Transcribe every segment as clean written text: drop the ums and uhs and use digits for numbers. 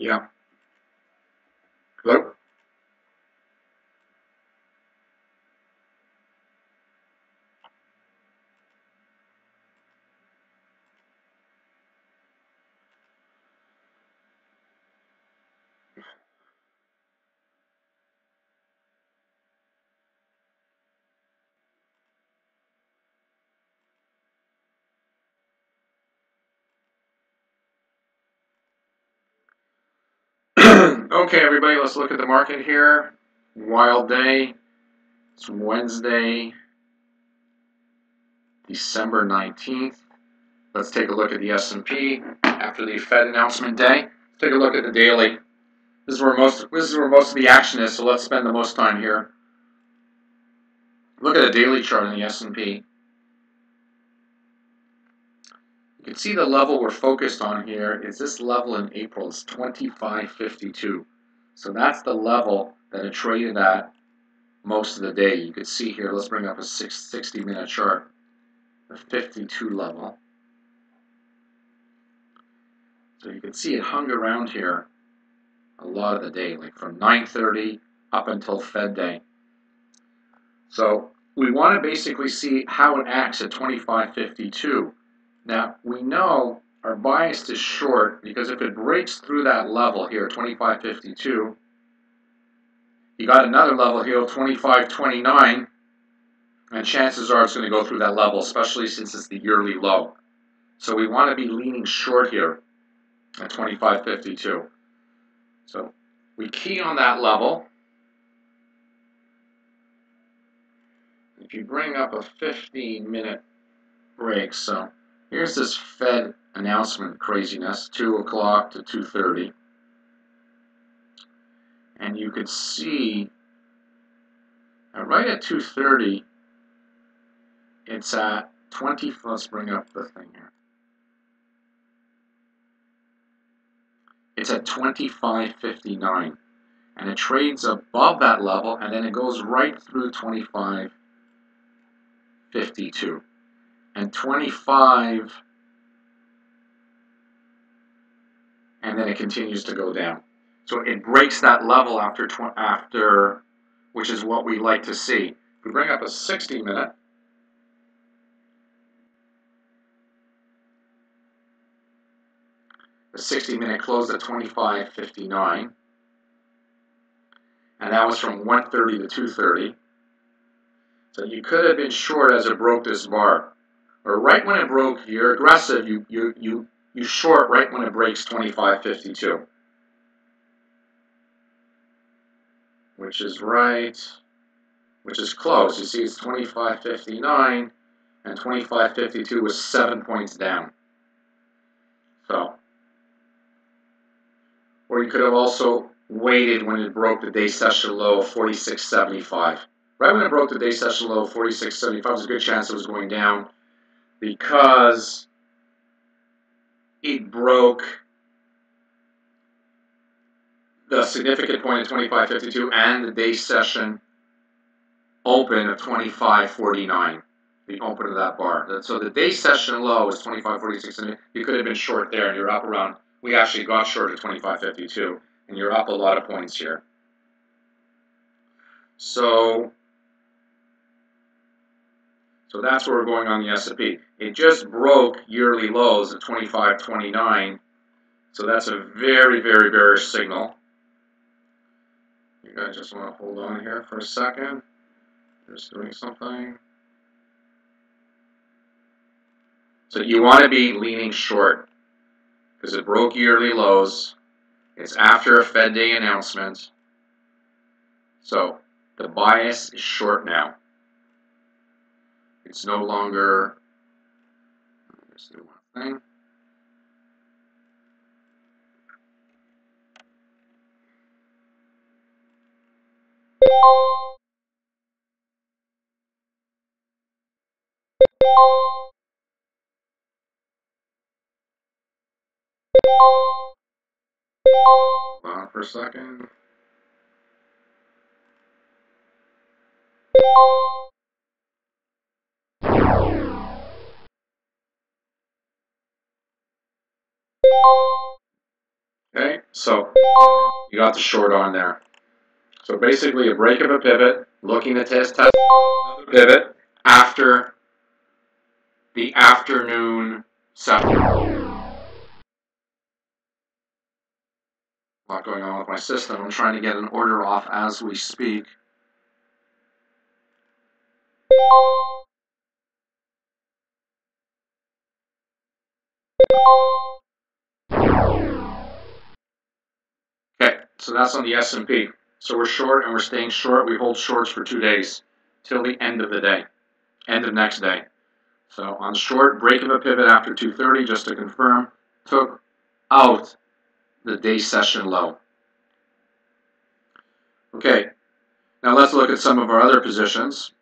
Yeah. Hello? Okay, everybody, let's look at the market here. Wild day. It's Wednesday, December 19th. Let's take a look at the S&P after the Fed announcement day. Let's take a look at the daily. This is where most of the action is, so let's spend the most time here. Look at the daily chart on the S&P. You can see the level we're focused on here is this level in April. It's 25.52. So that's the level that it traded at most of the day. You could see here, let's bring up a 60-minute chart, the 52 level. So you can see it hung around here a lot of the day, like from 9:30 up until Fed day. So we want to basically see how it acts at 25.52. Now, we know our bias is short because if it breaks through that level here, 25.52, you got another level here, 25.29, and chances are it's going to go through that level, especially since it's the yearly low. So we want to be leaning short here at 25.52. So we key on that level. If you bring up a 15-minute break, so here's this Fed announcement craziness, 2 o'clock to 2:30. And you could see right at 2:30, it's at 20, let's bring up the thing here. It's at 25.59. And it trades above that level, and then it goes right through 25.52. And 25, and then it continues to go down. So it breaks that level after, which is what we like to see. If we bring up a 60-minute, the 60-minute closed at 25.59, and that was from 1:30 to 2:30. So you could have been short as it broke this bar, or right when it broke, you're aggressive. You short right when it breaks 25.52, which is close. You see, it's 25.59, and 25.52 was 7 points down. So, or you could have also waited when it broke the day session low of 46.75. Right when it broke the day session low of 46.75, there's a good chance it was going down because it broke the significant point of 25.52 and the day session open of 25.49, the open of that bar. So the day session low is 25.46, and you could have been short there, and you're up around, we actually got short at 25.52, and you're up a lot of points here. So that's where we're going on the S&P. It just broke yearly lows at 25.29, so that's a very, very bearish signal. You guys just want to hold on here for a second. Just doing something. So you want to be leaning short because it broke yearly lows. It's after a Fed day announcement. So the bias is short now. It's no longer, let's do one thing. Hold on for a second. Okay, So you got the short on there. So basically a break of a pivot, looking to test another pivot after the afternoon session. A lot going on with my system. I'm trying to get an order off as we speak. Okay, so that's on the S&P. So we're short and we're staying short. We hold shorts for 2 days till the end of the day, end of next day. So on short, break of a pivot after 2:30, just to confirm, took out the day session low. Okay, now let's look at some of our other positions.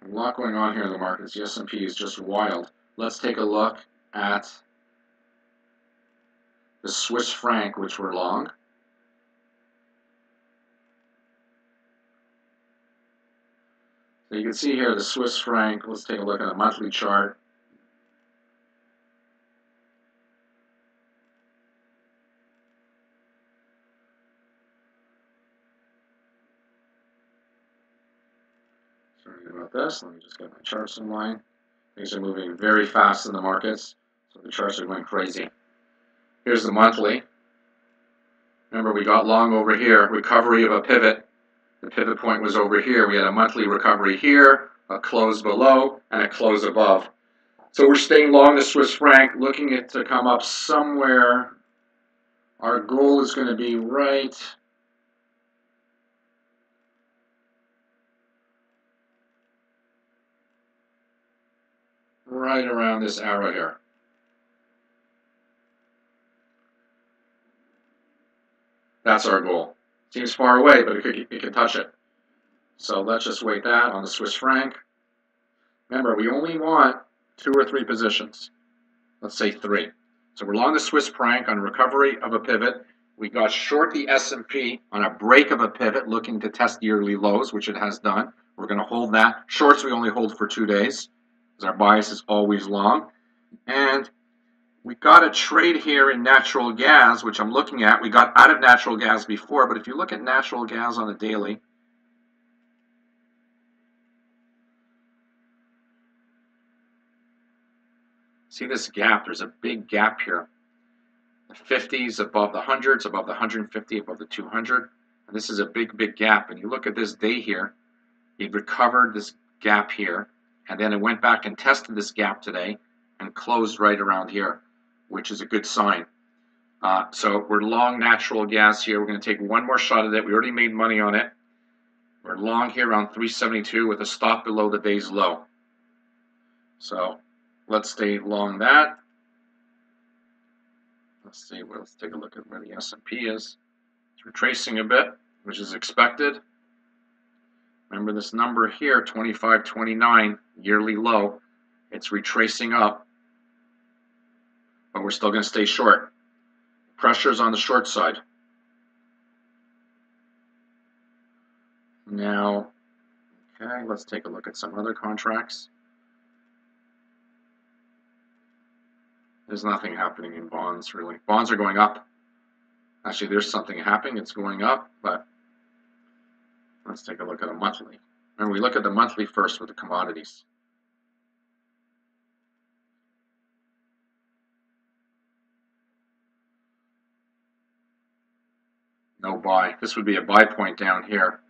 A lot going on here in the markets. The S&P is just wild. Let's take a look at the Swiss franc, which we're long. So you can see here the Swiss franc. Let's take a look at a monthly chart. Sorry about this. Let me just get my charts in line. Things are moving very fast in the markets, so the charts are going crazy. Here's the monthly. Remember, we got long over here, recovery of a pivot. The pivot point was over here. We had a monthly recovery here, a close below, and a close above. So we're staying long the Swiss franc, looking at to come up somewhere. Our goal is going to be right around this arrow here. That's our goal. Seems far away, but it can touch it. So let's just wait that on the Swiss franc. Remember, we only want 2 or 3 positions. Let's say 3. So we're long the Swiss franc on recovery of a pivot. We got short the S&P on a break of a pivot, looking to test yearly lows, which it has done. We're going to hold that. Shorts we only hold for 2 days, because our bias is always long. And we got a trade here in natural gas, which I'm looking at. We got out of natural gas before, but if you look at natural gas on a daily, see this gap? There's a big gap here. The 50s above the 100s, above the 150, above the 200. And this is a big, big gap. And you look at this day here, it recovered this gap here, and then it went back and tested this gap today and closed right around here, which is a good sign. So we're long natural gas here. We're going to take one more shot at it. We already made money on it. We're long here around 372 with a stop below the day's low. So let's stay long that. Let's see. Let's take a look at where the S&P is. It's retracing a bit, which is expected. Remember this number here, 25.29, yearly low. It's retracing up, but we're still going to stay short. Pressure's on the short side. Now, okay, let's take a look at some other contracts. There's nothing happening in bonds, really. Bonds are going up. Actually, there's something happening. It's going up, but let's take a look at a monthly. Remember, we look at the monthly first with the commodities. No buy. This would be a buy point down here,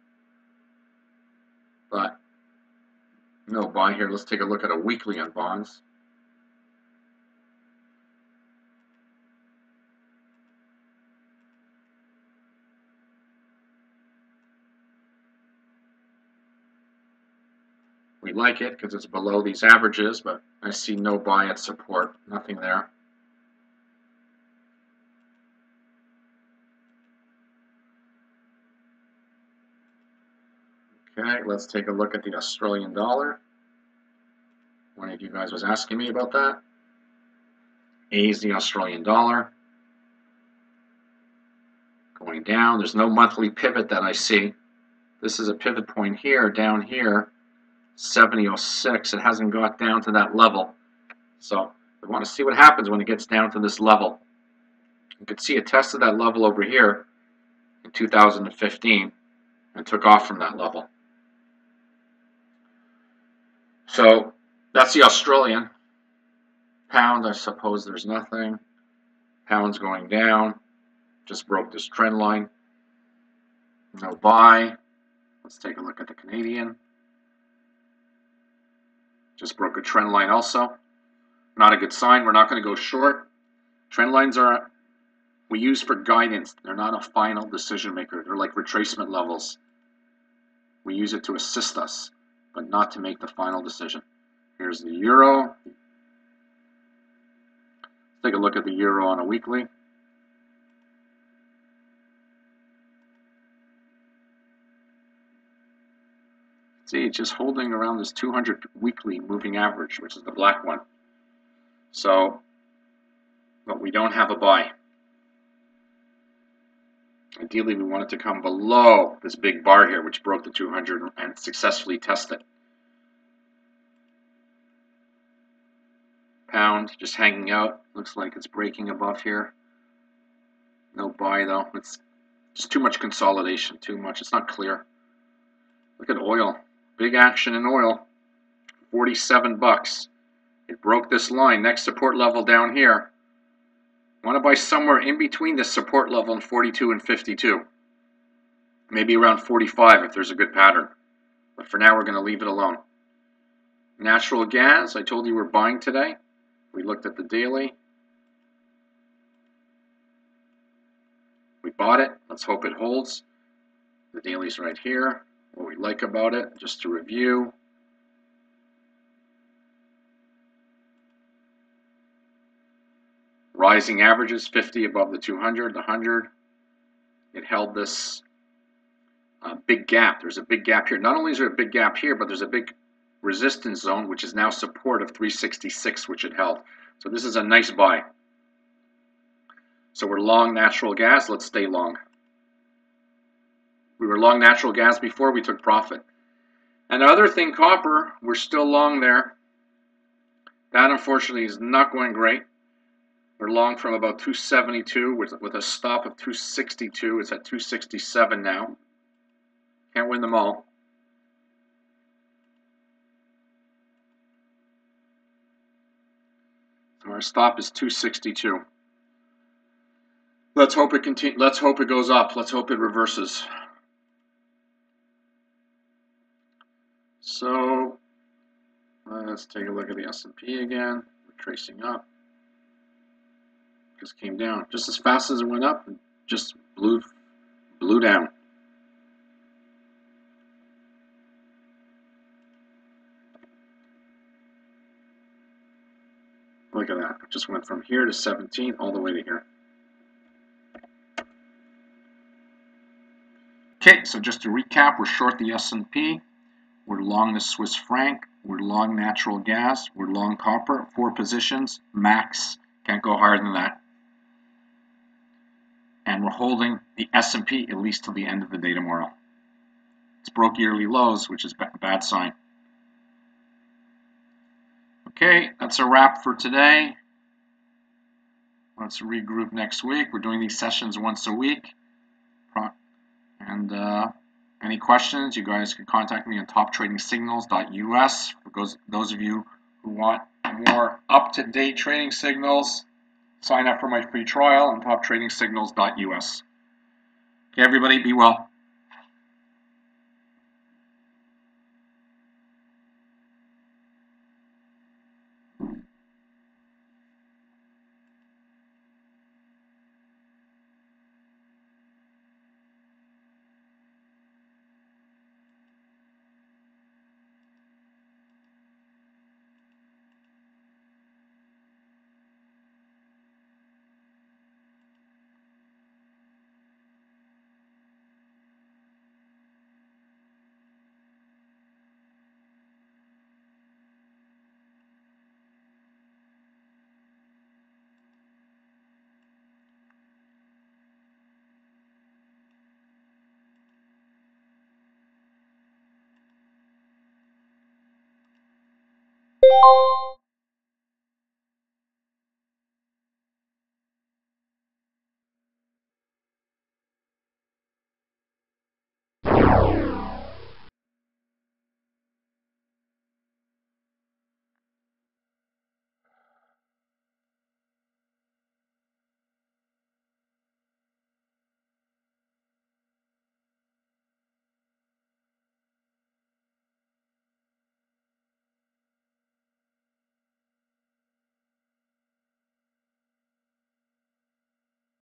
but no buy here. Let's take a look at a weekly on bonds. We like it because it's below these averages, but I see no buy at support. Nothing there. Okay, let's take a look at the Australian dollar. One of you guys was asking me about that. A is the Australian dollar. Going down. There's no monthly pivot that I see. This is a pivot point here, down here, 70.06. It hasn't got down to that level. So We want to see what happens when it gets down to this level. You can see it tested that level over here in 2015 and took off from that level. So that's the Australian. Pound, I suppose there's nothing. Pound's going down. Just broke this trend line. No buy. Let's take a look at the Canadian. Just broke a trend line also. Not a good sign. We're not going to go short. Trend lines we use for guidance. They're not a final decision maker. They're like retracement levels. We use it to assist us, but not to make the final decision. Here's the euro. Let's take a look at the euro on a weekly. See, it's just holding around this 200 weekly moving average, which is the black one. So, but we don't have a buy. Ideally, we want it to come below this big bar here, which broke the 200 and successfully tested. Pound just hanging out. Looks like it's breaking above here. No buy though. It's just too much consolidation. Too much. It's not clear. Look at oil. Big action in oil. 47 bucks. It broke this line. Next support level down here. Want to buy somewhere in between this support level and 42 and 52. Maybe around 45 if there's a good pattern. But for now, we're going to leave it alone. Natural gas. I told you we're buying today. We looked at the daily. We bought it. Let's hope it holds. The daily's right here. What we like about it, just to review. Rising averages, 50 above the 200, the 100. It held this big gap. There's a big gap here. Not only is there a big gap here, but there's a big resistance zone, which is now support of 366, which it held. So this is a nice buy. So we're long natural gas. Let's stay long. We were long natural gas before. We took profit. And the other thing, copper, we're still long there. That, unfortunately, is not going great. We're long from about 272 with a stop of 262. It's at 267 now. Can't win them all. So our stop is 262. Let's hope it continues. Let's hope it goes up. Let's hope it reverses. So let's take a look at the S&P again. We're tracing up. Just came down just as fast as it went up and just blew down. Look at that. It just went from here to 17 all the way to here. Okay, so just to recap, we're short the S&P, we're long the Swiss franc, we're long natural gas, we're long copper, 4 positions, max, can't go higher than that. And we're holding the S&P at least till the end of the day tomorrow. It's broke yearly lows, which is a bad sign. Okay, that's a wrap for today. Let's regroup next week. We're doing these sessions once a week. And any questions, you guys can contact me on toptradingsignals.us. For those of you who want more up-to-date trading signals, sign up for my free trial on toptradingsignals.us. Okay, everybody, be well.